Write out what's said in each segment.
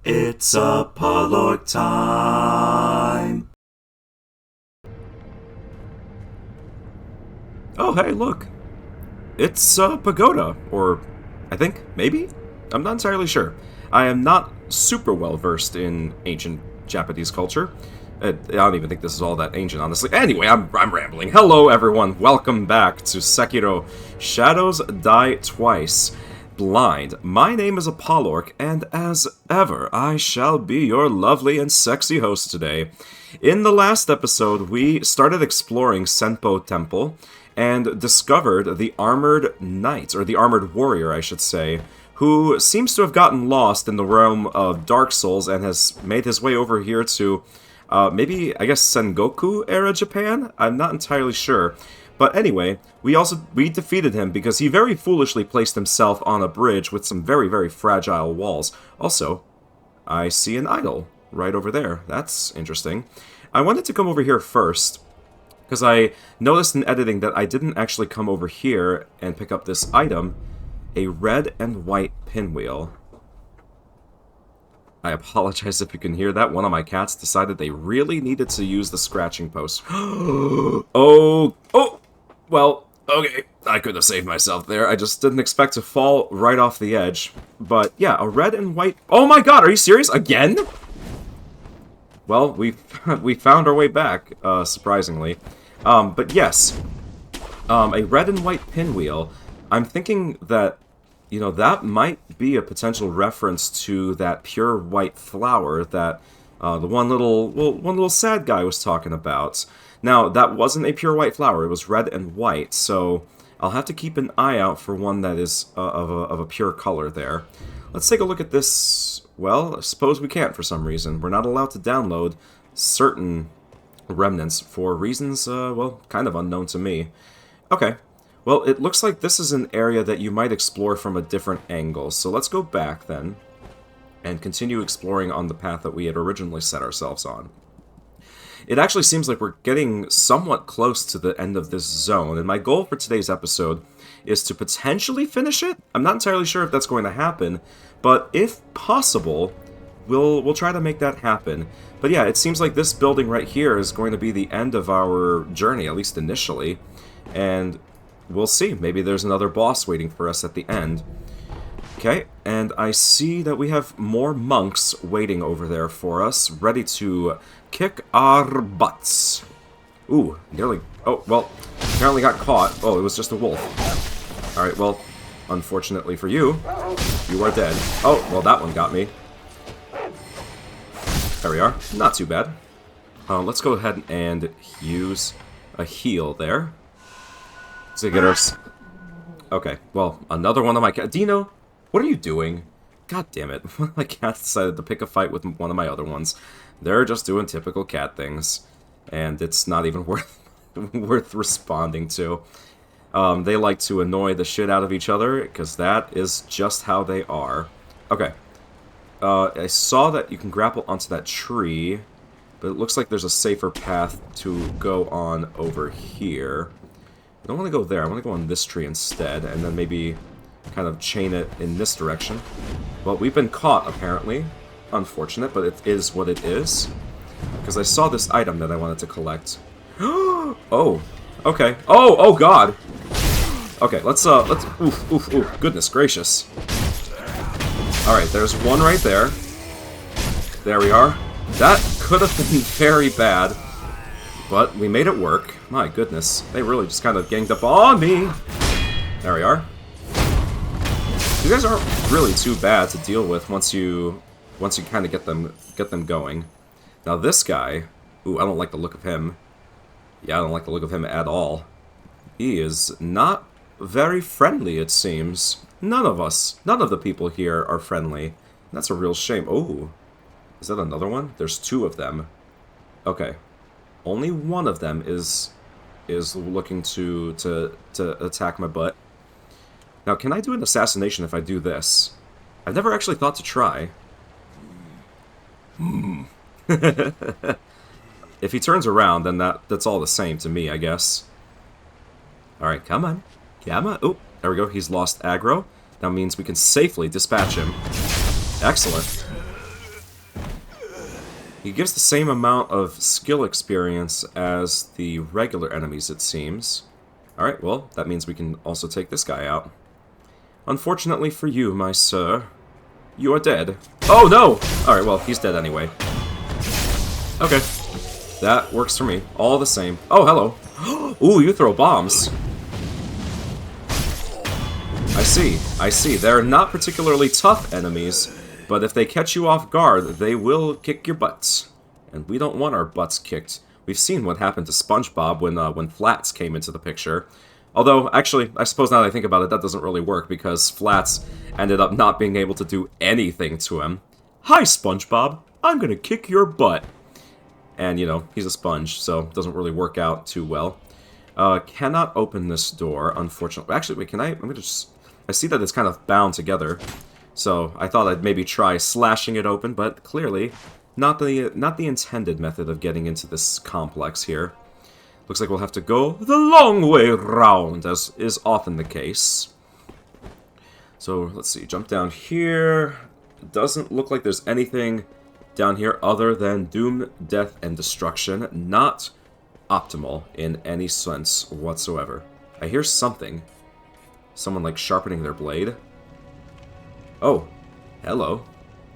It's Apollorc time! Oh, hey, look. It's a pagoda, or I think, maybe? I'm not entirely sure. I am not super well versed in ancient Japanese culture. I don't even think this is all that ancient, honestly. Anyway, I'm rambling. Hello, everyone. Welcome back to Sekiro Shadows Die Twice. Blind. My name is Apollorc, and as ever, I shall be your lovely and sexy host today. In the last episode, we started exploring Senpou Temple, and discovered the armored knight, or the armored warrior, I should say, who seems to have gotten lost in the realm of Dark Souls and has made his way over here to, maybe, I guess, Sengoku-era Japan? I'm not entirely sure. But anyway, we defeated him because he very foolishly placed himself on a bridge with some very, very fragile walls. Also, I see an idol right over there. That's interesting. I wanted to come over here first, because I noticed in editing that I didn't actually come over here and pick up this item, a red and white pinwheel. I apologize if you can hear that. One of my cats decided they really needed to use the scratching post. Oh, well, okay, I could have saved myself there. I just didn't expect to fall right off the edge. But yeah, a red and white... Oh my god, are you serious? Again? Well, we found our way back, surprisingly. But yes, a red and white pinwheel. I'm thinking that, you know, that might be a potential reference to that pure white flower that the one little sad guy was talking about. Now, that wasn't a pure white flower, it was red and white, so I'll have to keep an eye out for one that is of a pure color there. Let's take a look at this. Well, I suppose we can't for some reason. We're not allowed to download certain remnants for reasons, well, kind of unknown to me. Okay, well, it looks like this is an area that you might explore from a different angle, so let's go back then and continue exploring on the path that we had originally set ourselves on. It actually seems like we're getting somewhat close to the end of this zone, and my goal for today's episode is to potentially finish it. I'm not entirely sure if that's going to happen, but if possible, we'll try to make that happen. But yeah, it seems like this building right here is going to be the end of our journey, at least initially. And we'll see. Maybe there's another boss waiting for us at the end. Okay, and I see that we have more monks waiting over there for us, ready to kick our butts. Ooh, nearly... Oh, well, apparently got caught. Oh, it was just a wolf. Alright, well, unfortunately for you, you are dead. Oh, well, that one got me. There we are. Not too bad. Let's go ahead and use a heal there. To get our... Okay, well, another one of my cats. Dino, what are you doing? God damn it. One of my cats decided to pick a fight with one of my other ones. They're just doing typical cat things. And it's not even worth responding to. They like to annoy the shit out of each other, because that is just how they are. Okay. I saw that you can grapple onto that tree, but it looks like there's a safer path to go on over here. I don't want to go there, I want to go on this tree instead, and then maybe kind of chain it in this direction. Well, we've been caught, apparently. Unfortunate, but it is what it is. Because I saw this item that I wanted to collect. Oh, okay. Oh god! Okay, let's, oof, goodness gracious. Alright, there's one right there. There we are. That could have been very bad, but we made it work. My goodness, they really just kind of ganged up on me. There we are. You guys aren't really too bad to deal with once you kind of get them going. Now this guy, ooh, I don't like the look of him. Yeah, I don't like the look of him at all. He is not very friendly, it seems. None of the people here are friendly. That's a real shame. Oh, is that another one? There's two of them. Okay, only one of them is looking to attack my butt. Now, can I do an assassination if I do this? I've never actually thought to try. If he turns around, then that's all the same to me, I guess. Alright, come on. Come on. Oh, there we go. He's lost aggro. That means we can safely dispatch him. Excellent. He gives the same amount of skill experience as the regular enemies, it seems. Alright, well, that means we can also take this guy out. Unfortunately for you, my sir, you are dead. Oh, no! Alright, well, he's dead anyway. Okay. That works for me. All the same. Oh, hello. Ooh, you throw bombs. I see. I see. They're not particularly tough enemies, but if they catch you off guard, they will kick your butts. And we don't want our butts kicked. We've seen what happened to SpongeBob when Flats came into the picture. Although, actually, I suppose now that I think about it, that doesn't really work, because Flats ended up not being able to do anything to him. Hi, SpongeBob. I'm gonna kick your butt. And, you know, he's a sponge, so it doesn't really work out too well. Cannot open this door, unfortunately. Actually, wait, can I? I'm gonna just... I see that it's kind of bound together, so I thought I'd maybe try slashing it open, but clearly... Not the intended method of getting into this complex here. Looks like we'll have to go the long way round, as is often the case. So, let's see, jump down here. Doesn't look like there's anything down here other than doom, death, and destruction. Not optimal in any sense whatsoever. I hear something. Someone, like, sharpening their blade. Oh, hello.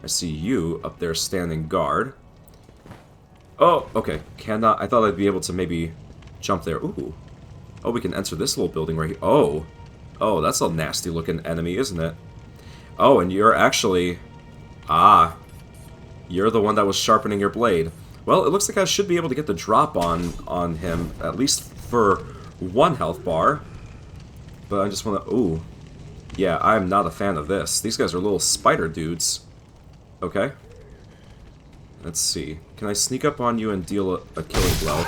I see you up there standing guard. Oh, okay. Cannot... I thought I'd be able to maybe jump there. Ooh. Oh, we can enter this little building right here. Oh. Oh, that's a nasty-looking enemy, isn't it? Oh, and you're actually... Ah. You're the one that was sharpening your blade. Well, it looks like I should be able to get the drop on him, at least for one health bar. But I just want to... Ooh. Yeah, I'm not a fan of this. These guys are little spider dudes. Okay. Let's see. Can I sneak up on you and deal a killing blow?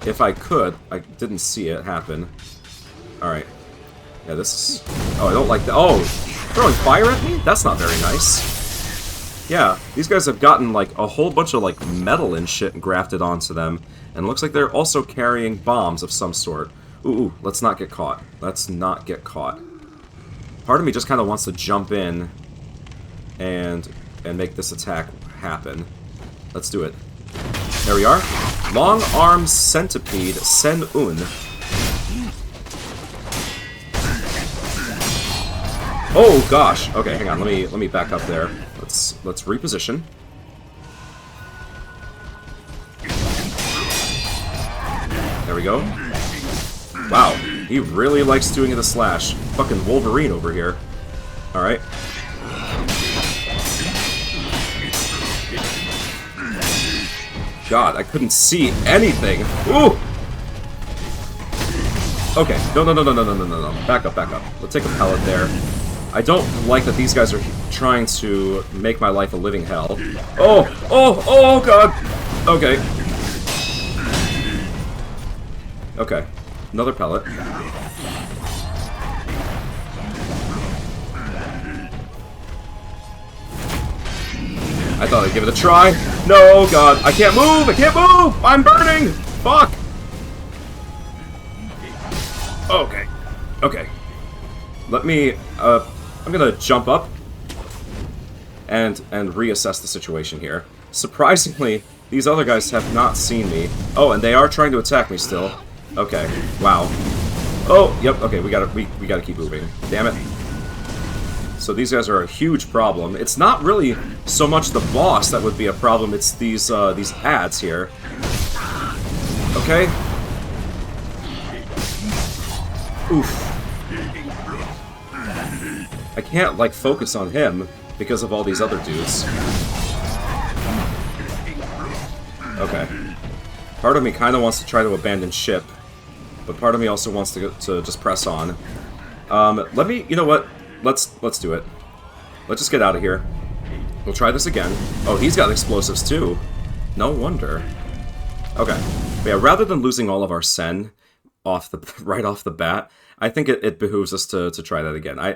If I could. I didn't see it happen. Alright. Yeah, this is... Oh, I don't like that. Oh! Throwing fire at me? That's not very nice. Yeah, these guys have gotten, like, a whole bunch of, like, metal and shit grafted onto them. And it looks like they're also carrying bombs of some sort. Ooh, let's not get caught. Let's not get caught. Part of me just kind of wants to jump in and make this attack happen. Let's do it. There we are. Long Arm Centipede Sen-un. Oh gosh. Okay, hang on. Let me back up there. Let's reposition. There we go. Wow, he really likes doing the slash. Fucking Wolverine over here. Alright. God, I couldn't see anything. Ooh! Okay, no. Back up. Let's take a pellet there. I don't like that these guys are trying to make my life a living hell. Oh, God! Okay. Okay. Another pellet. I thought I'd give it a try. No, God. I can't move! I'm burning! Fuck! Okay. Let me, I'm gonna jump up and reassess the situation here. Surprisingly, these other guys have not seen me. Oh, and they are trying to attack me still. Okay. Wow. Oh, yep. Okay, we gotta keep moving. Damn it. So these guys are a huge problem. It's not really so much the boss that would be a problem. It's these ads here. Okay. Oof. I can't like focus on him because of all these other dudes. Okay. Part of me kind of wants to try to abandon ship. But part of me also wants to just press on. Let me, you know what? Let's do it. Let's just get out of here. We'll try this again. Oh, he's got explosives too. No wonder. Okay. But yeah, rather than losing all of our sen right off the bat, I think it behooves us to try that again. I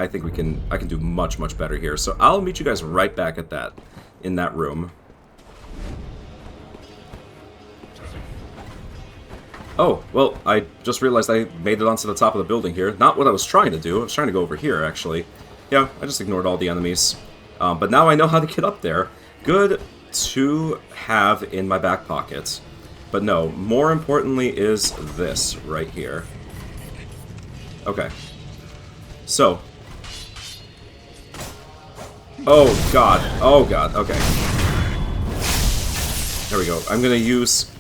think I can do much better here. So I'll meet you guys right back at in that room. Oh, well, I just realized I made it onto the top of the building here. Not what I was trying to do. I was trying to go over here, actually. Yeah, I just ignored all the enemies. But now I know how to get up there. Good to have in my back pocket. But no, more importantly is this right here. Okay. So. Oh god. Oh god. Okay. There we go. I'm gonna use...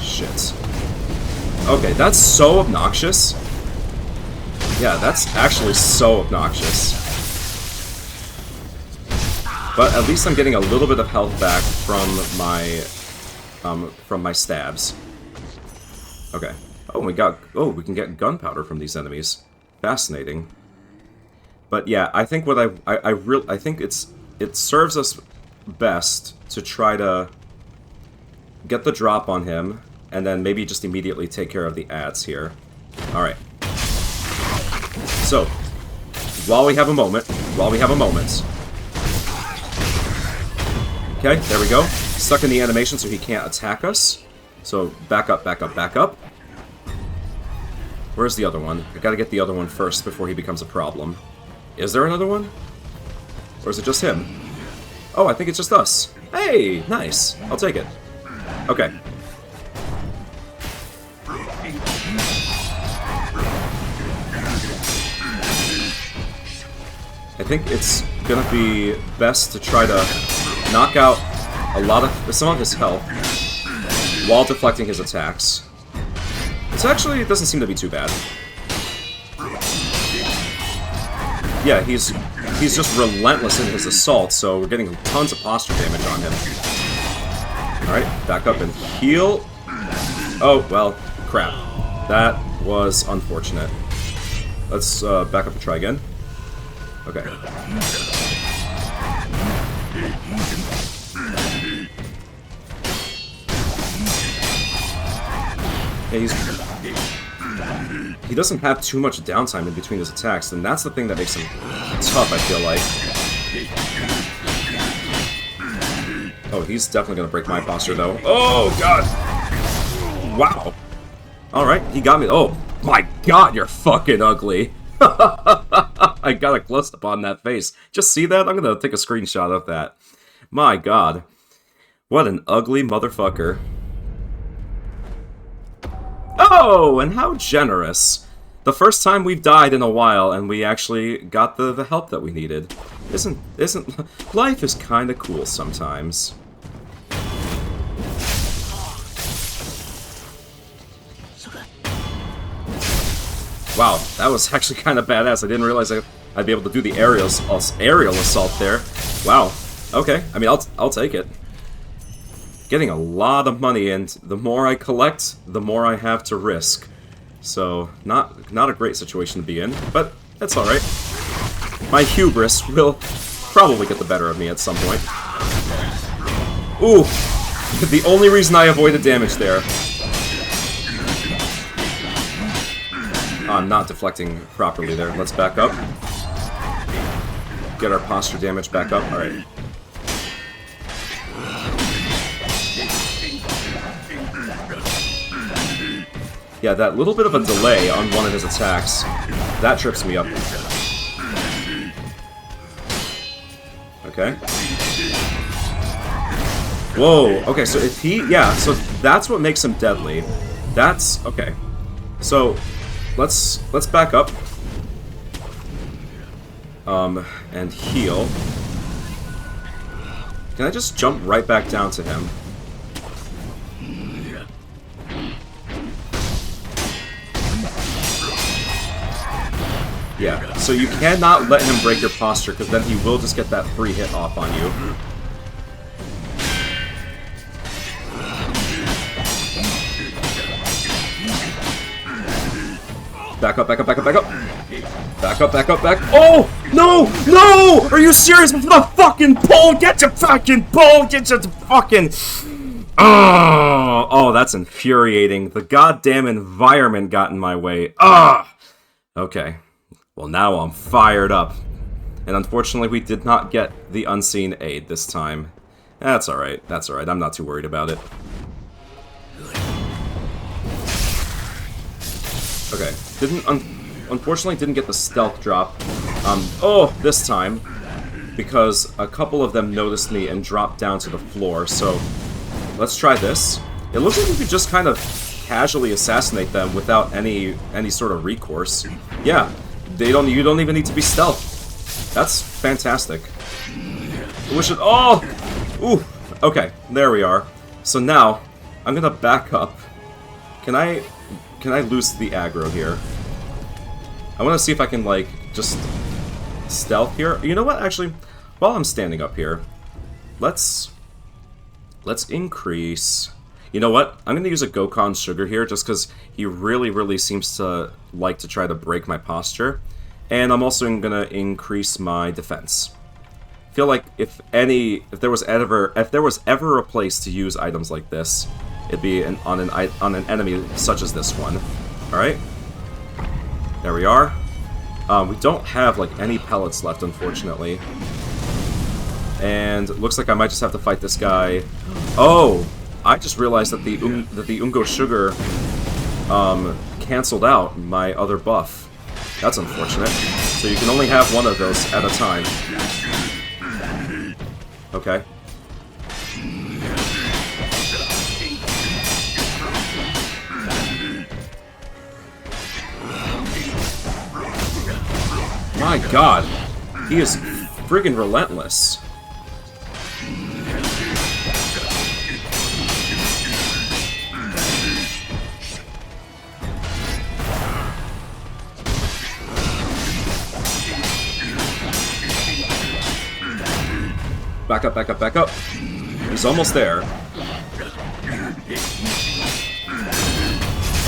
Shit. Okay, that's so obnoxious. Yeah, that's actually so obnoxious. But at least I'm getting a little bit of health back from my stabs. Okay. Oh, we can get gunpowder from these enemies. Fascinating. But yeah, I think what I think it serves us best to try to get the drop on him, and then maybe just immediately take care of the ads here. Alright. So, while we have a moment... Okay, there we go. Stuck in the animation so he can't attack us. So, back up, back up, back up. Where's the other one? I gotta get the other one first before he becomes a problem. Is there another one? Or is it just him? Oh, I think it's just us. Hey, nice. I'll take it. Okay. I think it's gonna be best to try to knock out some of his health while deflecting his attacks. It doesn't seem to be too bad. Yeah, he's just relentless in his assault, so we're getting tons of posture damage on him. Alright, back up and heal. Oh, well, crap. That was unfortunate. Let's back up and try again. Okay. Yeah, he doesn't have too much downtime in between his attacks, and that's the thing that makes him tough, I feel like. Oh, he's definitely gonna break my posture, though. Oh, God! Wow. Alright, he got me. Oh, my God, you're fucking ugly. I got a close-up on that face. Just see that? I'm gonna take a screenshot of that. My God. What an ugly motherfucker. Oh, and how generous. The first time we've died in a while, and we actually got the help that we needed. Life is kinda cool sometimes. Wow, that was actually kind of badass. I didn't realize I'd be able to do the aerial assault there. Wow. Okay, I mean, I'll take it. Getting a lot of money, and the more I collect, the more I have to risk. So, not a great situation to be in, but that's alright. My hubris will probably get the better of me at some point. Ooh! The only reason I avoided damage there. I'm not deflecting properly there. Let's back up. Get our posture damage back up. Alright. Yeah, that little bit of a delay on one of his attacks, that trips me up. Okay. Whoa, okay, so if so that's what makes him deadly. That's, okay. So, let's back up. And heal. Can I just jump right back down to him? Yeah, so you cannot let him break your posture, because then he will just get that free hit off on you. Back up, back up, back up, back up! Back up, back up, back... Oh! No! No! Are you serious? The fucking pole! Get your fucking pole! Get your fucking... Oh, that's infuriating. The goddamn environment got in my way. Okay. Well, now I'm fired up. And unfortunately, we did not get the unseen aid this time. That's alright. That's alright. I'm not too worried about it. Okay. Unfortunately, didn't get the stealth drop. This time. because a couple of them noticed me and dropped down to the floor, so let's try this. It looks like we could just kind of casually assassinate them without any sort of recourse. Yeah, you don't even need to be stealth. That's fantastic. We should... Oh! Ooh! Okay, there we are. So now, I'm gonna back up. Can I lose the aggro here? I want to see if I can, like, just stealth here. You know what, actually, while I'm standing up here, let's increase... You know what? I'm going to use a Gokon Sugar here, just because he really seems to like to try to break my posture. And I'm also going to increase my defense. I feel like if there was ever a place to use items like this, it'd be on an enemy such as this one. All right, there we are. We don't have like any pellets left, unfortunately, and it looks like I might just have to fight this guy. Oh, I just realized that the Ungo Sugar canceled out my other buff. That's unfortunate. So you can only have one of those at a time. Okay. My god, he is friggin' relentless. Back up, back up, back up. He's almost there.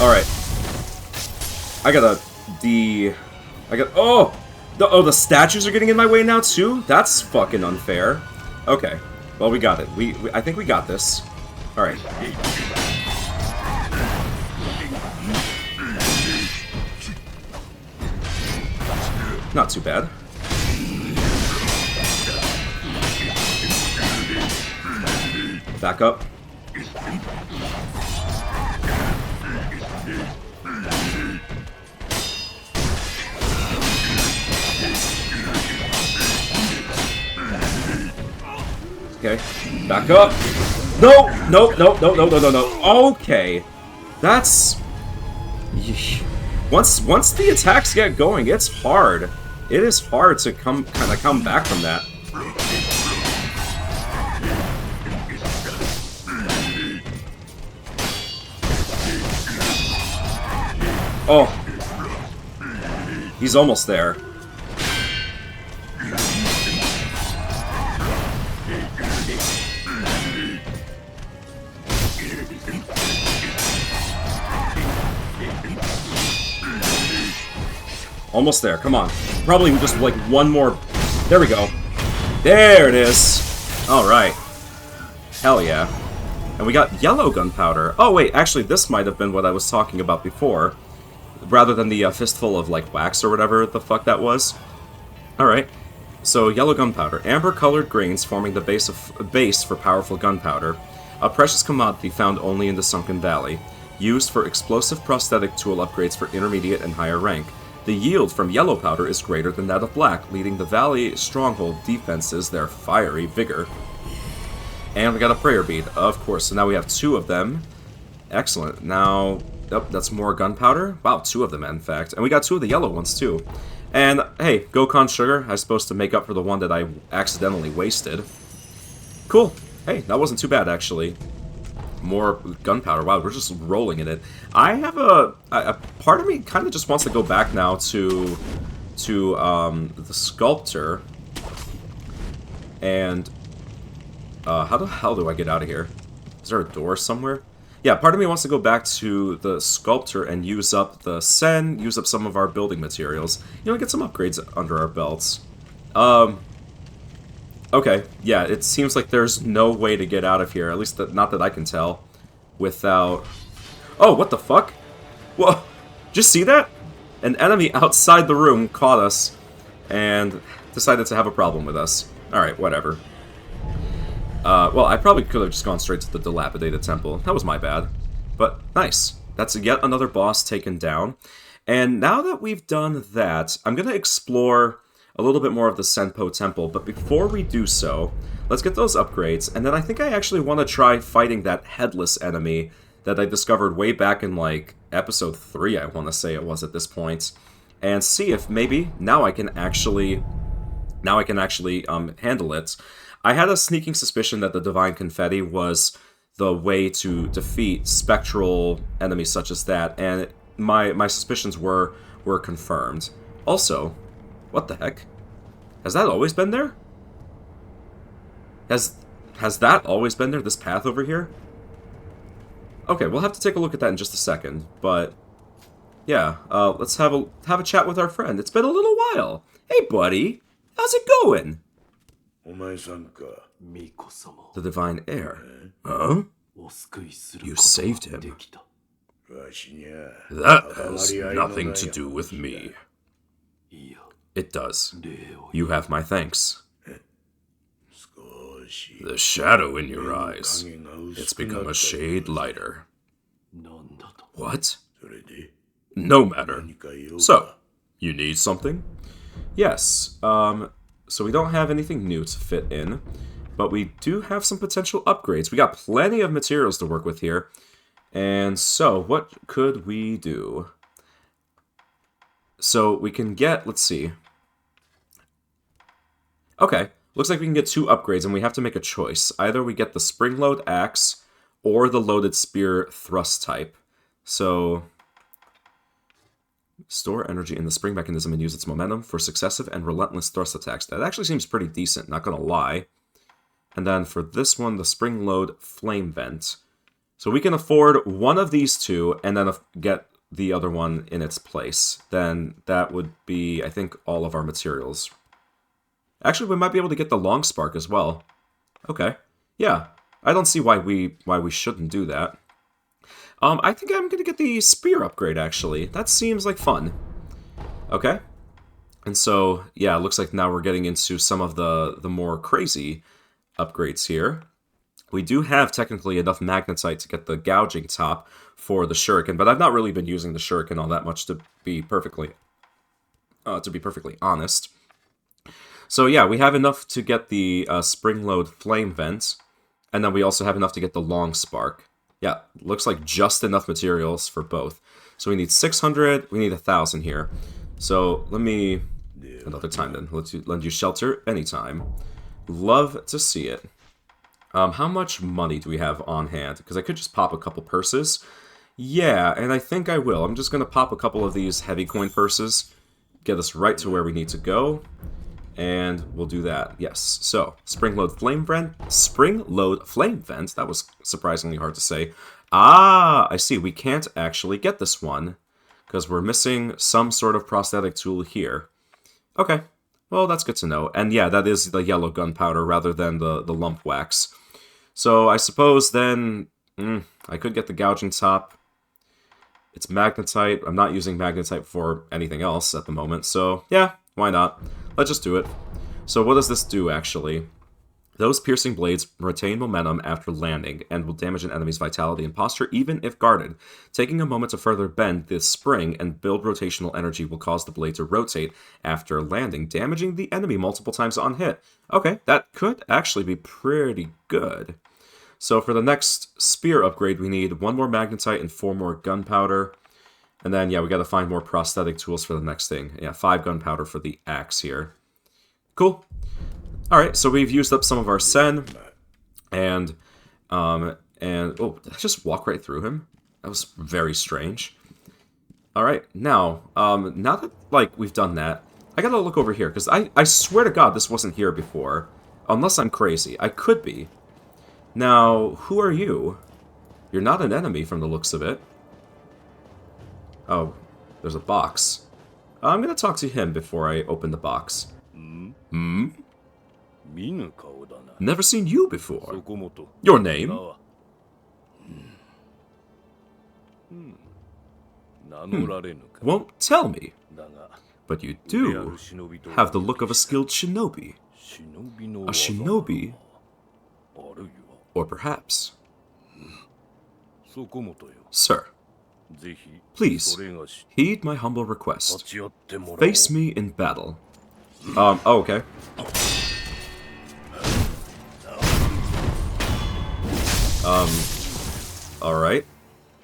Alright. Oh, the statues are getting in my way now too? That's fucking unfair. Okay. Well, we got it. I think we got this. Alright. Not too bad. Back up. Okay, back up. No, no, no, no, no, no, no, no. Okay, that's once the attacks get going, it's hard. It is hard to kind of come back from that. Oh, he's almost there. Almost there, come on. Probably just like one more. There we go. There it is. Alright. Hell yeah. And we got yellow gunpowder. Oh wait, actually this might have been what I was talking about before. Rather than the fistful of like wax or whatever the fuck that was. Alright. So yellow gunpowder. Amber-colored grains forming the base for powerful gunpowder. A precious commodity found only in the Sunken Valley. Used for explosive prosthetic tool upgrades for intermediate and higher rank. The yield from yellow powder is greater than that of black, leading the Valley Stronghold defenses their fiery vigor. And we got a prayer bead, of course. So now we have two of them. Excellent. Now, oh, that's more gunpowder. Wow, two of them, in fact. And we got two of the yellow ones, too. And, hey, Gokon Sugar. I was supposed to make up for the one that I accidentally wasted. Cool. Hey, that wasn't too bad, actually. More gunpowder. Wow, we're just rolling in it. I have a part of me kind of just wants to go back now to the sculptor. And how the hell do I get out of here? Is there a door somewhere? Yeah, part of me wants to go back to the sculptor and use up the Sen, use up some of our building materials. You know, get some upgrades under our belts. Okay, yeah, it seems like there's no way to get out of here, at least not that I can tell, without... Oh, what the fuck? Whoa, just see that? An enemy outside the room caught us and decided to have a problem with us. Alright, whatever. Well, I probably could have just gone straight to the dilapidated temple. That was my bad. But, nice. That's yet another boss taken down. And now that we've done that, I'm going to explore a little bit more of the Senpou Temple. But before we do so, let's get those upgrades. And then I think I actually want to try fighting that headless enemy that I discovered way back in, like, episode 3, I want to say it was at this point. And see if maybe now I can actually handle it. I had a sneaking suspicion that the Divine Confetti was the way to defeat spectral enemies such as that, and my suspicions were confirmed. Also, what the heck? Has that always been there? Has that always been there, this path over here? Okay, we'll have to take a look at that in just a second, but yeah, let's have a chat with our friend. It's been a little while. Hey, buddy. How's it going? The Divine Heir. Huh? You saved him. That has nothing to do with me. It does. You have my thanks. The shadow in your eyes. It's become a shade lighter. What? No matter. So, you need something? Yes, so we don't have anything new to fit in, but we do have some potential upgrades. We got plenty of materials to work with here, and so what could we do? So we can get, let's see. Okay, looks like we can get 2 upgrades, and we have to make a choice. Either we get the spring load axe, or the loaded spear thrust type. So store energy in the spring mechanism and use its momentum for successive and relentless thrust attacks. That actually seems pretty decent, not gonna lie. And then for this one, the spring load flame vent. So we can afford one of these 2 and then get the other one in its place. Then that would be, I think, all of our materials. Actually, we might be able to get the long spark as well. Okay. Yeah. I don't see why we shouldn't do that. I think I'm going to get the spear upgrade, actually. That seems like fun. Okay. And so, yeah, it looks like now we're getting into some of the more crazy upgrades here. We do have, technically, enough magnetite to get the gouging top for the shuriken, but I've not really been using the shuriken all that much, to be perfectly honest. So, yeah, we have enough to get the spring load flame vent, and then we also have enough to get the long spark. Yeah, looks like just enough materials for both. So we need 600, we need 1,000 here. So let me, another time then, let's lend you shelter anytime. Love to see it. How much money do we have on hand? Because I could just pop a couple purses. Yeah, and I think I will. I'm just going to pop a couple of these heavy coin purses, get us right to where we need to go. And we'll do that. Yes. So, spring load flame vent. That was surprisingly hard to say. Ah, I see. We can't actually get this one because we're missing some sort of prosthetic tool here. Okay. Well, that's good to know. And yeah, that is the yellow gunpowder rather than the lump wax. So I suppose then I could get the gouging top. It's magnetite. I'm not using magnetite for anything else at the moment. So yeah, why not? Let's just do it. So what does this do, actually? Those piercing blades retain momentum after landing and will damage an enemy's vitality and posture even if guarded. Taking a moment to further bend this spring and build rotational energy will cause the blade to rotate after landing, damaging the enemy multiple times on hit. Okay, that could actually be pretty good. So for the next spear upgrade, we need 1 more magnetite and 4 more gunpowder. And then, yeah, we gotta find more prosthetic tools for the next thing. Yeah, 5 gunpowder for the axe here. Cool. Alright, so we've used up some of our sen. And, oh, did I just walk right through him? That was very strange. Alright, now that, like, we've done that, I gotta look over here, because I swear to God this wasn't here before. Unless I'm crazy. I could be. Now, who are you? You're not an enemy from the looks of it. Oh, there's a box. I'm gonna talk to him before I open the box. Never seen you before. Your name? Won't tell me. But you do have the look of a skilled shinobi. A shinobi? Or perhaps... Sir. Please, heed my humble request. Face me in battle. Oh, okay. Alright.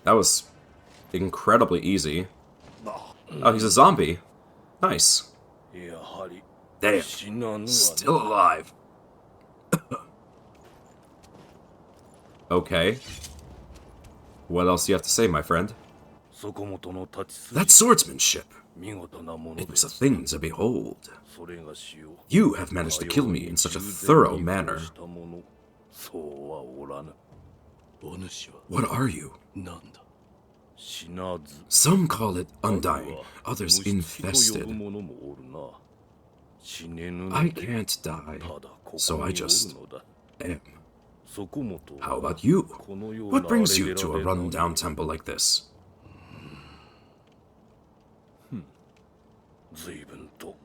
That was incredibly easy. Oh, he's a zombie. Nice. Damn. Still alive. Okay. What else do you have to say, my friend? That swordsmanship. It was a thing to behold. You have managed to kill me in such a thorough manner. What are you? Some call it undying, others infested. I can't die, so I just am. How about you? What brings you to a run-down temple like this?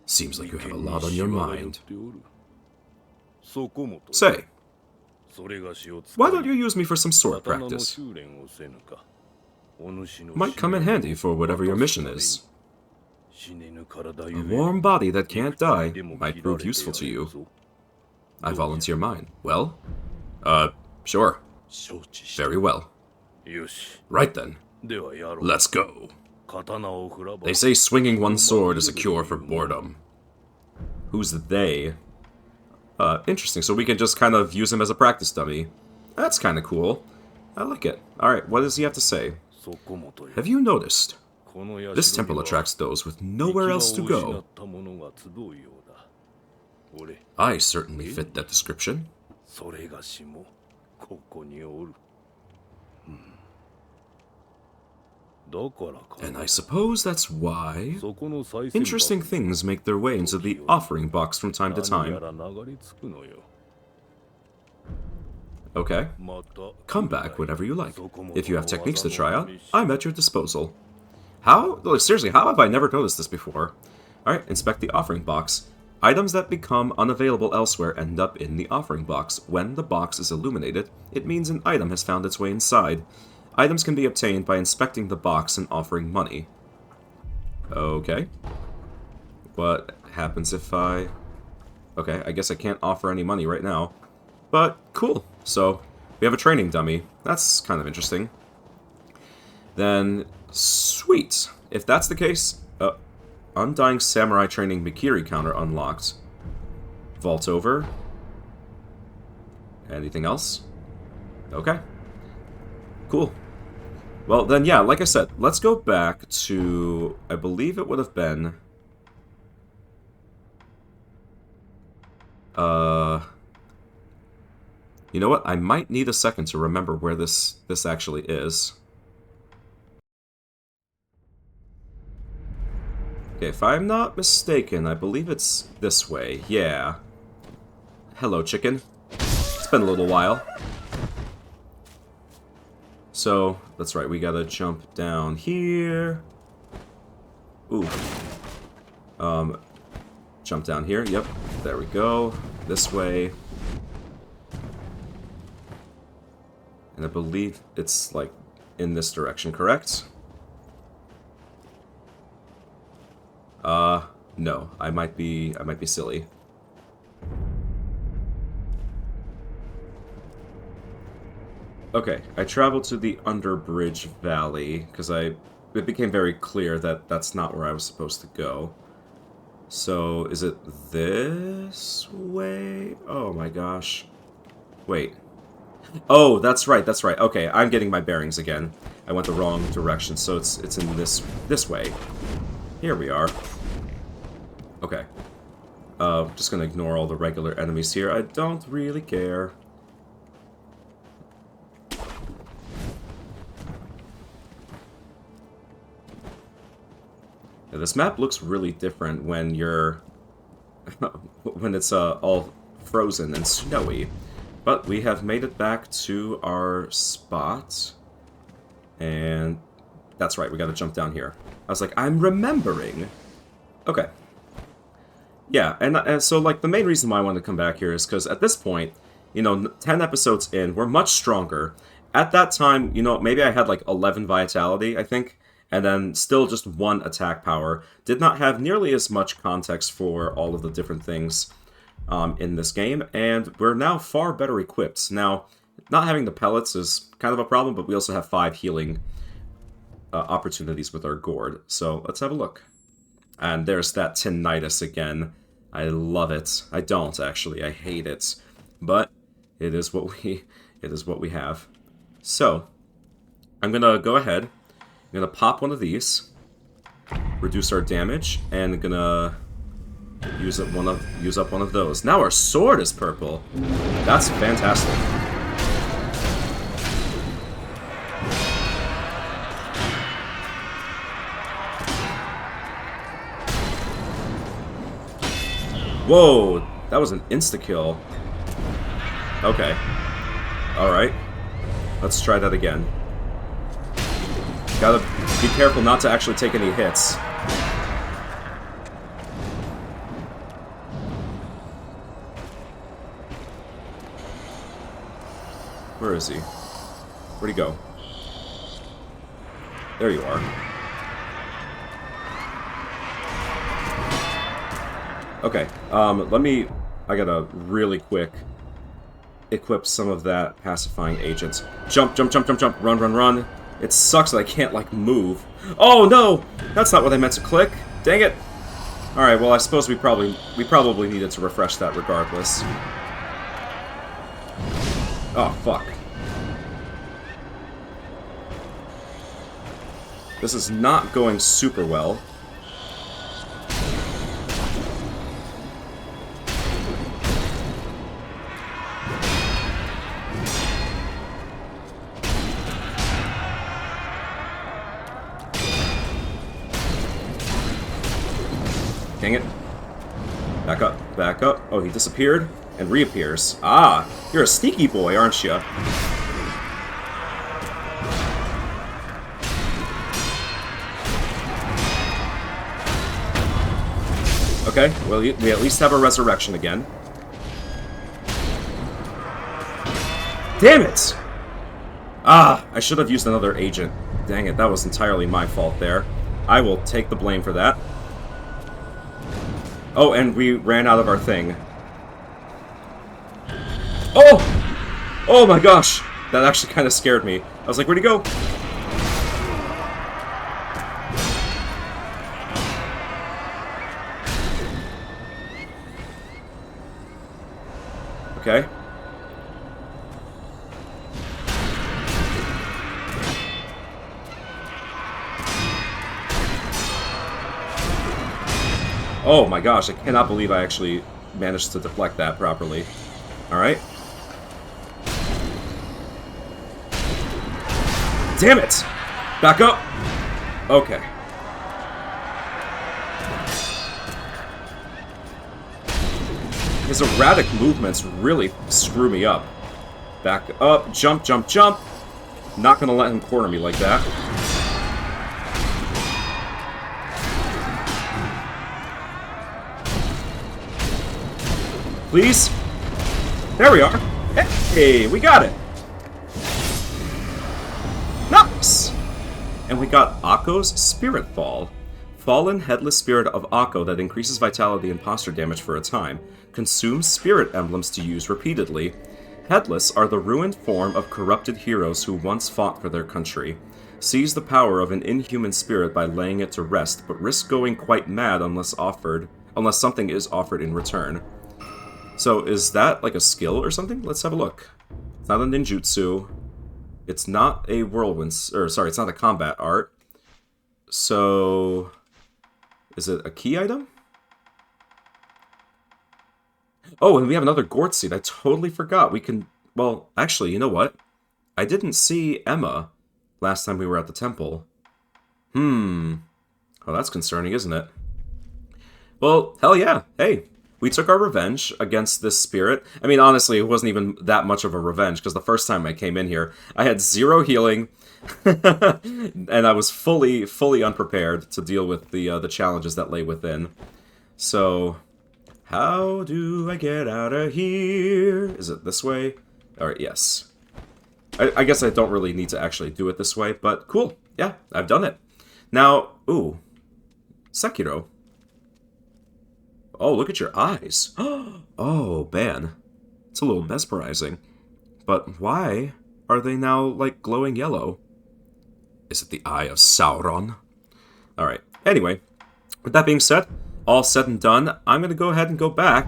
Seems like you have a lot on your mind. Say, why don't you use me for some sword practice? Might come in handy for whatever your mission is. A warm body that can't die might prove useful to you. I volunteer mine. Well? Sure. Very well. Right then. Let's go. They say swinging one sword is a cure for boredom. Who's they? Interesting. So we can just kind of use him as a practice dummy. That's kind of cool. I like it. Alright, what does he have to say? Have you noticed? This temple attracts those with nowhere else to go. I certainly fit that description. And I suppose that's why interesting things make their way into the offering box from time to time. Okay. Come back whenever you like. If you have techniques to try out, I'm at your disposal. How? Like, seriously, how have I never noticed this before? Alright, inspect the offering box. Items that become unavailable elsewhere end up in the offering box. When the box is illuminated, it means an item has found its way inside. Items can be obtained by inspecting the box and offering money. Okay. What happens if I... Okay, I guess I can't offer any money right now. But, cool. So, we have a training dummy. That's kind of interesting. Then, sweet. If that's the case, Undying Samurai Training Mikiri counter unlocked. Vault over. Anything else? Okay. Cool. Well, then, yeah, like I said, let's go back to... I believe it would have been... You know what? I might need a second to remember where this actually is. Okay, if I'm not mistaken, I believe it's this way. Yeah. Hello, chicken. It's been a little while. So, that's right, we gotta jump down here. Ooh. Jump down here, yep. There we go. This way. And I believe it's, like, in this direction, correct? No. I might be silly. Okay, I traveled to the Underbridge Valley, because it became very clear that that's not where I was supposed to go. So, is it this way? Oh my gosh. Wait. Oh, that's right, that's right. Okay, I'm getting my bearings again. I went the wrong direction, so it's in this way. Here we are. Okay. Just gonna ignore all the regular enemies here. I don't really care. Yeah, this map looks really different when you're... when it's all frozen and snowy. But we have made it back to our spot. And that's right, we gotta jump down here. I was like, I'm remembering. Okay. Yeah, and so, like, the main reason why I wanted to come back here is because at this point, you know, 10 episodes in, we're much stronger. At that time, you know, maybe I had, like, 11 vitality, I think. and then still just 1 attack power. Did not have nearly as much context for all of the different things in this game, and we're now far better equipped. Now, not having the pellets is kind of a problem, but we also have 5 healing opportunities with our gourd. So let's have a look. And there's that tinnitus again. I love it. I don't, actually. I hate it. But it is what we have. So, I'm gonna go ahead. I'm gonna pop one of these, reduce our damage, and gonna use up one of those. Now our sword is purple. That's fantastic. Whoa, that was an insta-kill. Okay. Alright. Let's try that again. Gotta be careful not to actually take any hits. Where is he? Where'd he go? There you are. Okay, I gotta really quick equip some of that pacifying agent. Jump, jump, jump, jump, jump, run, run, run. It sucks that I can't, like, move. Oh, no! That's not what I meant to click. Dang it! Alright, well, I suppose we probably needed to refresh that regardless. Oh, fuck. This is not going super well. Dang it. Back up, back up. Oh, he disappeared and reappears. Ah, you're a sneaky boy, aren't you? Okay, well, we at least have a resurrection again. Damn it! Ah, I should have used another agent. Dang it, that was entirely my fault there. I will take the blame for that. Oh, and we ran out of our thing. Oh! Oh my gosh! That actually kind of scared me. I was like, where'd he go? Okay. Oh my gosh, I cannot believe I actually managed to deflect that properly. Alright. Damn it! Back up! Okay. His erratic movements really screw me up. Back up, jump, jump, jump! Not gonna let him corner me like that. Please? There we are. Hey, we got it. Nice! And we got Akko's Spirit Fall. Fallen headless spirit of Akko that increases vitality and posture damage for a time. Consumes spirit emblems to use repeatedly. Headless are the ruined form of corrupted heroes who once fought for their country. Seize the power of an inhuman spirit by laying it to rest, but risk going quite mad unless something is offered in return. So, is that like a skill or something? Let's have a look. It's not a ninjutsu. It's not a whirlwind... it's not a combat art. So... is it a key item? Oh, and we have another gourd seed. I totally forgot. We can... well, actually, you know what? I didn't see Emma last time we were at the temple. Oh, that's concerning, isn't it? Well, hell yeah. Hey. We took our revenge against this spirit. I mean, honestly, it wasn't even that much of a revenge, because the first time I came in here, I had 0 healing, and I was fully unprepared to deal with the challenges that lay within. So, how do I get out of here? Is it this way? Alright, yes. I guess I don't really need to actually do it this way, but cool. Yeah, I've done it. Now, ooh, Sekiro. Oh, look at your eyes. Oh, man. It's a little mesmerizing. But why are they now, like, glowing yellow? Is it the eye of Sauron? Alright, anyway, with that being said, all said and done, I'm going to go ahead and go back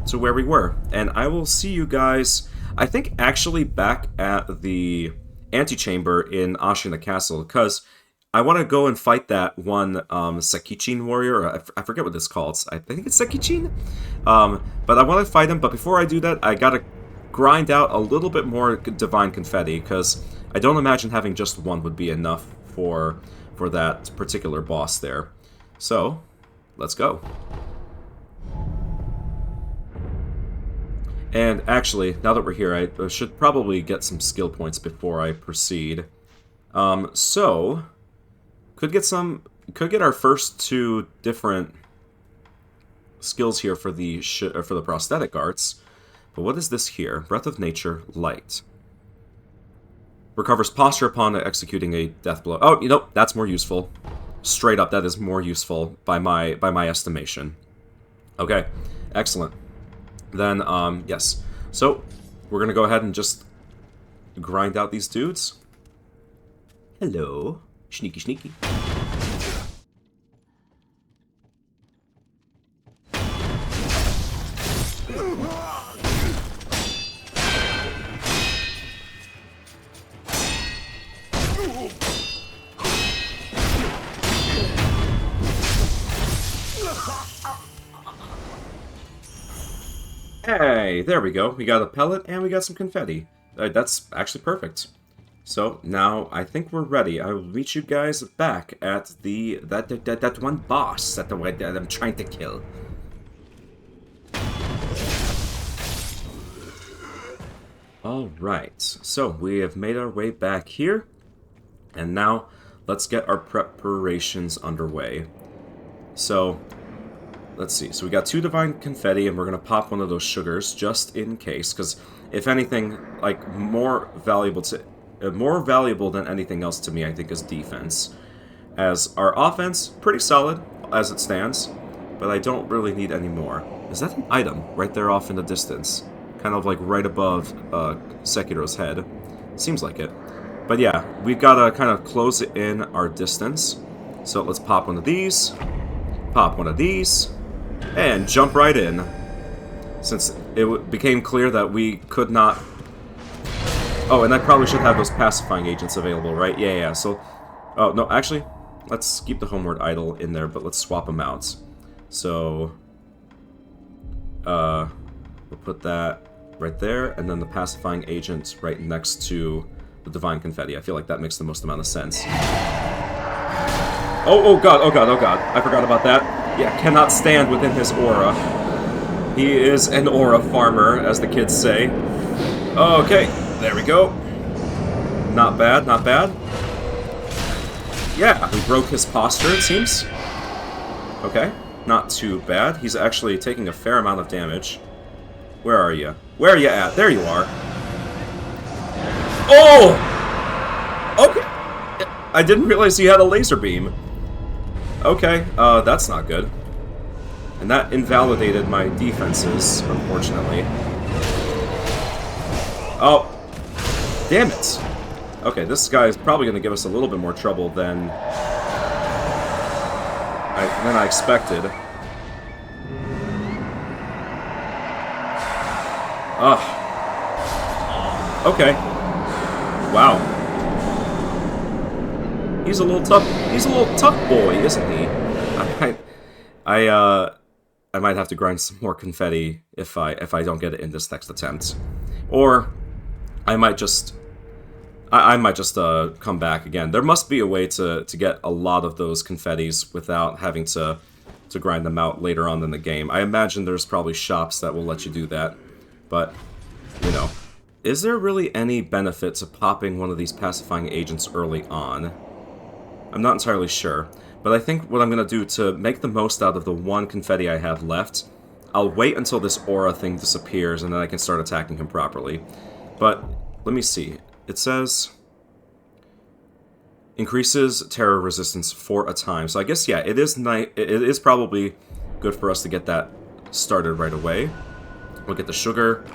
to where we were. And I will see you guys, I think, actually back at the antechamber in Ashina Castle, because I want to go and fight that one Sekichin warrior. I forget what it's called. I think it's Sekichin? But I want to fight him, but before I do that, I gotta grind out a little bit more Divine Confetti, because I don't imagine having just one would be enough for that particular boss there. So, let's go. And actually, now that we're here, I should probably get some skill points before I proceed. So, could get our first two different skills here for the prosthetic arts. But what is this here? Breath of Nature, Light. Recovers posture upon executing a death blow. Oh, you know, that's more useful. Straight up, that is more useful by my estimation. Okay, excellent. Then, yes. So, we're gonna go ahead and just grind out these dudes. Hello. Sneaky, sneaky. Hey, there we go. We got a pellet and we got some confetti. That's actually perfect. So now I think we're ready. I will meet you guys back at that one boss that I'm trying to kill. All right. So we have made our way back here, and now let's get our preparations underway. So let's see. So we got 2 Divine Confetti, and we're going to pop one of those sugars just in case, because if anything, like, more valuable than anything else to me, I think, is defense. As our offense, pretty solid as it stands, but I don't really need any more. Is that an item right there off in the distance? Kind of like right above Sekiro's head. Seems like it. But yeah, we've got to kind of close in our distance. So let's pop one of these, pop one of these, and jump right in. Since it became clear that we could not... Oh, and I probably should have those pacifying agents available, right? Yeah, so... Oh, no, actually, let's keep the homeward idol in there, but let's swap them out. So... we'll put that right there, and then the pacifying agent right next to the Divine Confetti. I feel like that makes the most amount of sense. Oh god, oh god, oh god. I forgot about that. Yeah, cannot stand within his aura. He is an aura farmer, as the kids say. Okay, there we go. Not bad, not bad. Yeah, we broke his posture, it seems. Okay, not too bad. He's actually taking a fair amount of damage. Where are you? Where are you at? There you are. Oh! Okay. I didn't realize he had a laser beam. Okay, that's not good. And that invalidated my defenses, unfortunately. Oh. Damn it. Okay, this guy is probably going to give us a little bit more trouble than I expected. Ugh. Okay. Wow. He's a little tough. He's a little tough boy, isn't he? I might have to grind some more confetti if I don't get it in this next attempt, or I might just come back again. There must be a way to get a lot of those confettis without having to grind them out later on in the game. I imagine there's probably shops that will let you do that, but you know, is there really any benefit to popping one of these pacifying agents early on? I'm not entirely sure, but I think what I'm going to do to make the most out of the one confetti I have left, I'll wait until this aura thing disappears and then I can start attacking him properly. But let me see. It says Increases terror resistance for a time. So I guess, yeah, it is probably good for us to get that started right away. We'll get the sugar,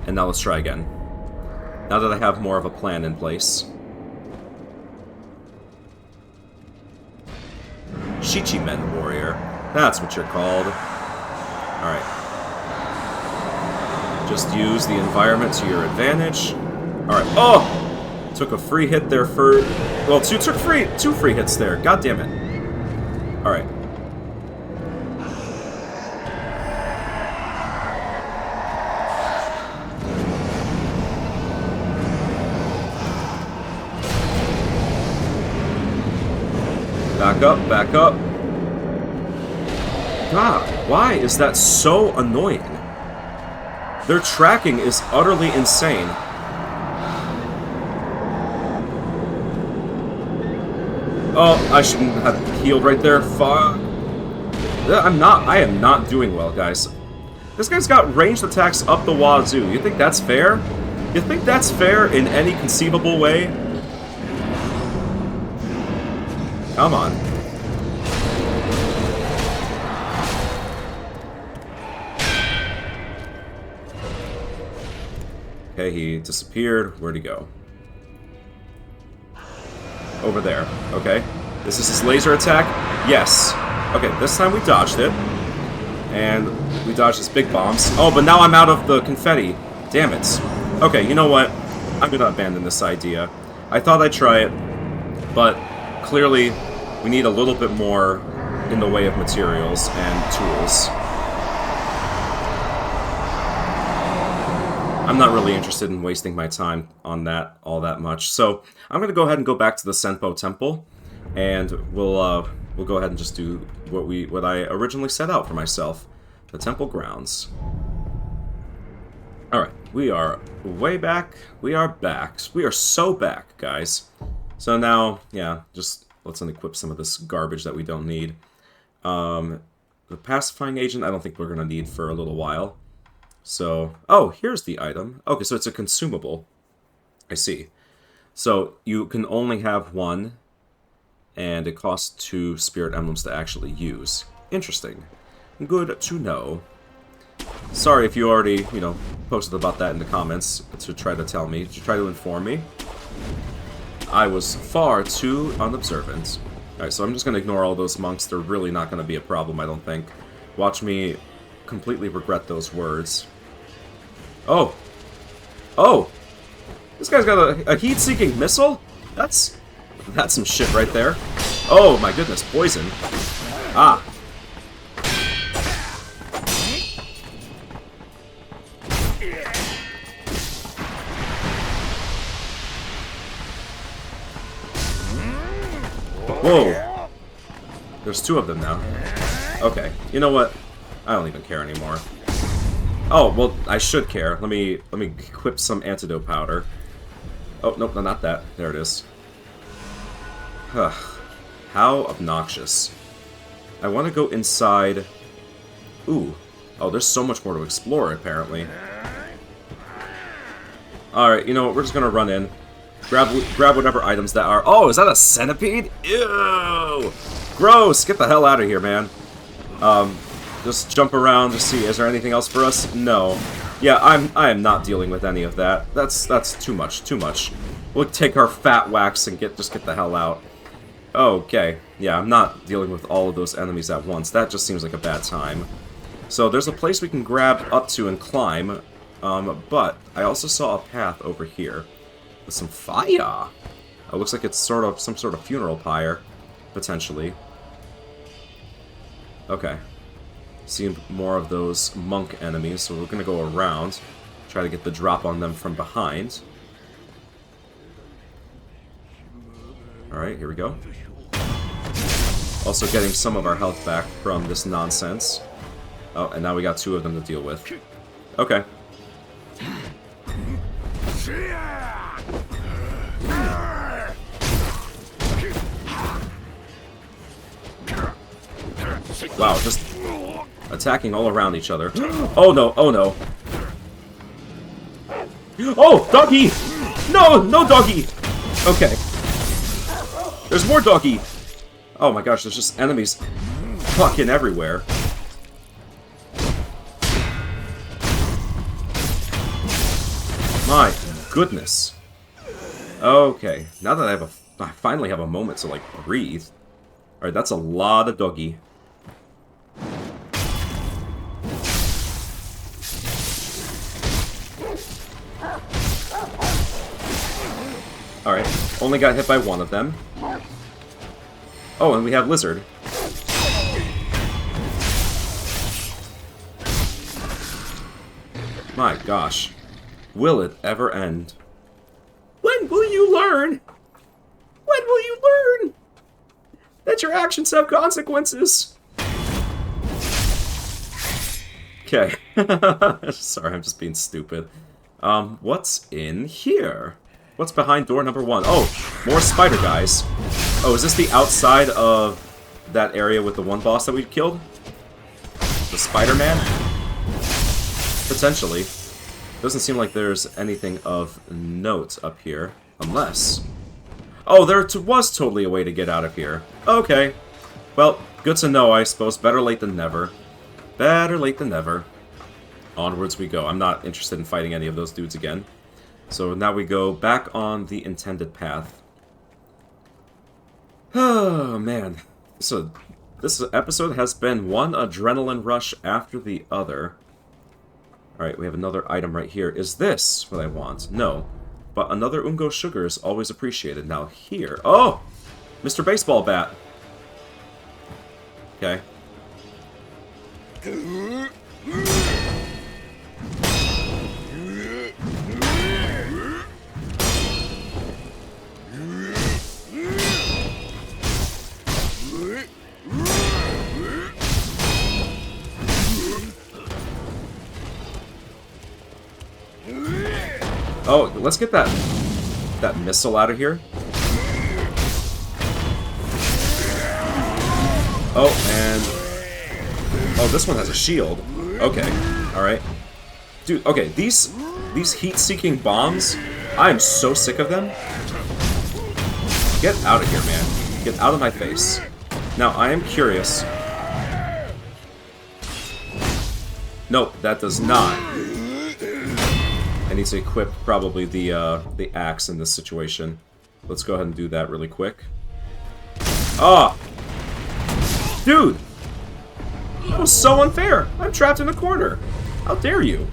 and now let's try again. Now that I have more of a plan in place. Shichimen Warrior. That's what you're called. Alright. Just use the environment to your advantage. Alright. Oh! Took a free hit there for... Well, two free hits there. God damn it. Alright. Back up, back up. God, why is that so annoying? Their tracking is utterly insane. Oh, I shouldn't have healed right there. Fuck. I am not doing well, guys. This guy's got ranged attacks up the wazoo. You think that's fair? You think that's fair in any conceivable way? Come on. Okay, he disappeared. Where'd he go? Over there. Okay. This is his laser attack? Yes. Okay, this time we dodged it. And we dodged his big bombs. Oh, but now I'm out of the confetti. Damn it. Okay, you know what? I'm gonna abandon this idea. I thought I'd try it, but clearly we need a little bit more in the way of materials and tools. I'm not really interested in wasting my time on that all that much, so I'm gonna go ahead and go back to the Senpou Temple, and we'll go ahead and just do what I originally set out for myself, the temple grounds. All right, we are way back. We are back. We are so back, guys. So now, yeah, just let's unequip some of this garbage that we don't need. The pacifying agent, I don't think we're gonna need for a little while. So, oh, here's the item. Okay, so it's a consumable. I see. So, you can only have one, and it costs 2 spirit emblems to actually use. Interesting. Good to know. Sorry if you already, you know, posted about that in the comments to try to tell me, to try to inform me. I was far too unobservant. Alright, so I'm just going to ignore all those monks. They're really not going to be a problem, I don't think. Watch me completely regret those words. Oh! Oh! This guy's got a heat-seeking missile? That's some shit right there. Oh my goodness, poison. Ah. Whoa. There's 2 of them now. Okay, you know what? I don't even care anymore. Oh, well, I should care. Let me equip some antidote powder. Oh, nope, no, not that. There it is. How obnoxious. I want to go inside... Ooh. Oh, there's so much more to explore, apparently. Alright, you know what? We're just gonna run in. Grab whatever items that are... Oh, is that a centipede? Ew! Gross! Get the hell out of here, man. Just jump around to see. Is there anything else for us? No. Yeah, I am not dealing with any of that. That's too much. Too much. We'll take our fat wax and just get the hell out. Okay. Yeah, I'm not dealing with all of those enemies at once. That just seems like a bad time. So there's a place we can grab up to and climb. But I also saw a path over here with some fire. It looks like it's sort of some sort of funeral pyre, potentially. Okay. See more of those monk enemies, so we're gonna go around, try to get the drop on them from behind. Alright, here we go. Also getting some of our health back from this nonsense. Oh, and now we got 2 of them to deal with. Okay. Wow, just attacking all around each other. Oh no, oh no. Oh, doggy! No, no doggy! Okay. There's more doggy! Oh my gosh, there's just enemies fucking everywhere. My goodness. Okay, now that I finally have a moment to, like, breathe. Alright, that's a lot of doggy. Alright, only got hit by one of them. Oh, and we have Lizard. My gosh. Will it ever end? When will you learn? When will you learn that your actions have consequences? Okay. Sorry, I'm just being stupid. What's in here? What's behind door number 1? Oh, more spider guys. Oh, is this the outside of that area with the one boss that we killed? The Spider-Man? Potentially. Doesn't seem like there's anything of note up here. Unless... Oh, there was totally a way to get out of here. Okay. Well, good to know, I suppose. Better late than never. Better late than never. Onwards we go. I'm not interested in fighting any of those dudes again. So now we go back on the intended path. Oh, man. So, this episode has been one adrenaline rush after the other. Alright, we have another item right here. Is this what I want? No. But another Ungo Sugar is always appreciated. Now here... Oh! Mr. Baseball Bat. Okay. Oh, let's get that missile out of here. Oh, and... Oh, this one has a shield. Okay, alright. Dude, okay, these heat-seeking bombs, I am so sick of them. Get out of here, man. Get out of my face. Now, I am curious. Nope, that does not. I need to equip probably the axe in this situation. Let's go ahead and do that really quick. Ah! Dude! That was so unfair! I'm trapped in a corner! How dare you?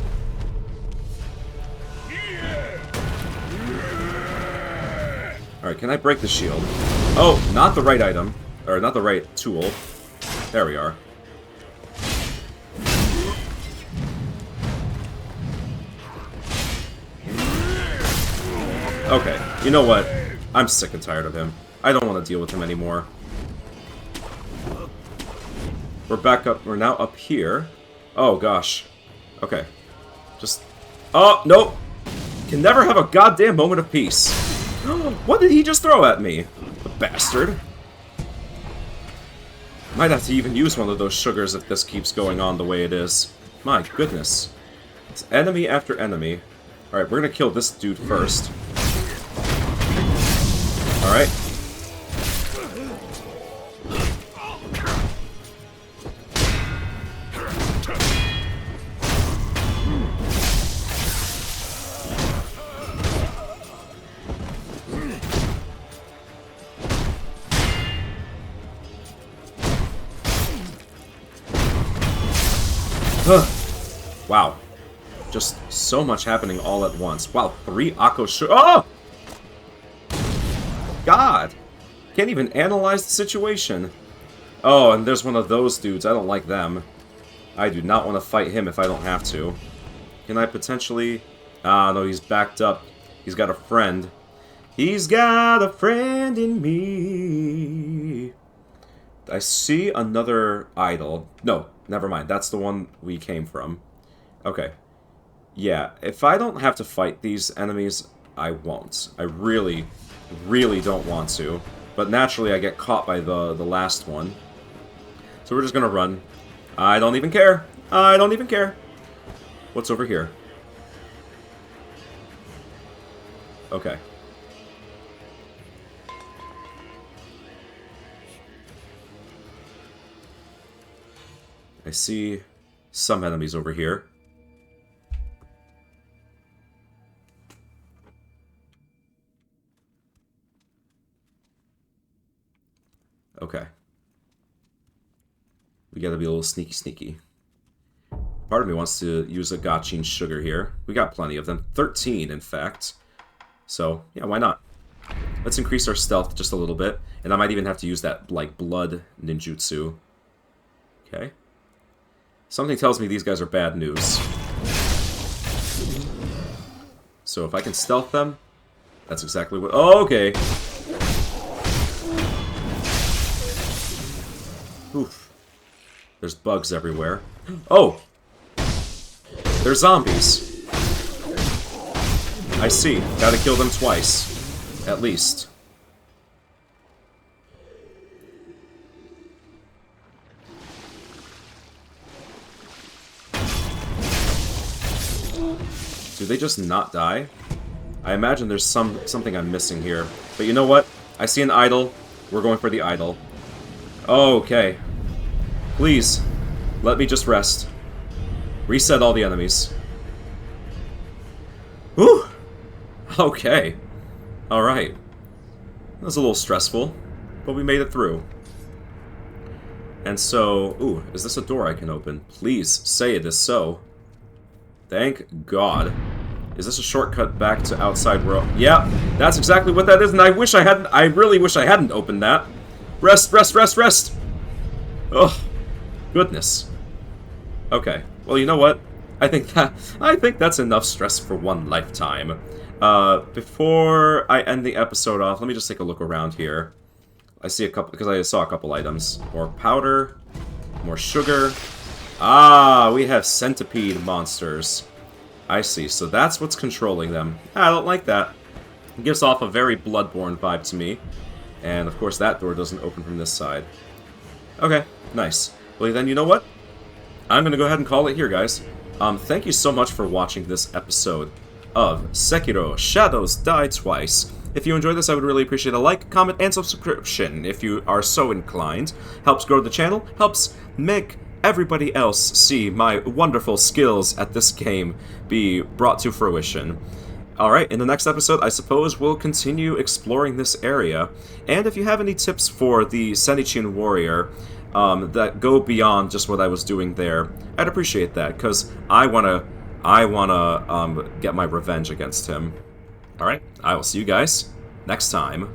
Alright, can I break the shield? Oh, not the right item. Or not the right tool. There we are. Okay, you know what? I'm sick and tired of him. I don't want to deal with him anymore. We're back up. We're now up here. Oh, gosh. Okay. Just... Oh, nope! Can never have a goddamn moment of peace. What did he just throw at me? The bastard. Might have to even use one of those sugars if this keeps going on the way it is. My goodness. It's enemy after enemy. Alright, we're gonna kill this dude first. Alright. Wow. Just so much happening all at once. Wow, 3 Akko Oh! God! Can't even analyze the situation. Oh, and there's one of those dudes. I don't like them. I do not want to fight him if I don't have to. Can I potentially... Ah, no, he's backed up. He's got a friend. He's got a friend in me. I see another idol. No, never mind. That's the one we came from. Okay. Yeah, if I don't have to fight these enemies, I won't. I really, really don't want to. But naturally, I get caught by the last one. So we're just gonna run. I don't even care. I don't even care. What's over here? Okay. I see some enemies over here. Okay. We gotta be a little sneaky. Part of me wants to use a gaching sugar here. We got plenty of them. 13, in fact. So, yeah, why not? Let's increase our stealth just a little bit. And I might even have to use that, like, blood ninjutsu. Okay. Something tells me these guys are bad news. So if I can stealth them, that's exactly what... Oh, okay. Oof. There's bugs everywhere. Oh! They're zombies. I see. Gotta kill them twice. At least. Do they just not die? I imagine there's something I'm missing here. But you know what? I see an idol. We're going for the idol. Okay. Please, let me just rest. Reset all the enemies. Whew! Okay. Alright. That was a little stressful, but we made it through. And so... Ooh, is this a door I can open? Please, say it is so. Thank God. Is this a shortcut back to outside world? Yeah, that's exactly what that is, and I really wish I hadn't opened that. Rest, rest, rest, rest! Oh, goodness. Okay, well, you know what? I think that's enough stress for one lifetime. Before I end the episode off, let me just take a look around here. I see a couple, because I saw a couple items. More powder, more sugar. Ah, we have centipede monsters. I see, so that's what's controlling them. I don't like that. It gives off a very Bloodborne vibe to me. And, of course, that door doesn't open from this side. Okay, nice. Well, then, you know what? I'm going to go ahead and call it here, guys. Thank you so much for watching this episode of Sekiro: Shadows Die Twice. If you enjoyed this, I would really appreciate a like, comment, and subscription if you are so inclined. Helps grow the channel, helps make everybody else see my wonderful skills at this game be brought to fruition. Alright, in the next episode, I suppose we'll continue exploring this area. And if you have any tips for the Senichin warrior that go beyond just what I was doing there, I'd appreciate that, because I wanna get my revenge against him. Alright, I will see you guys next time.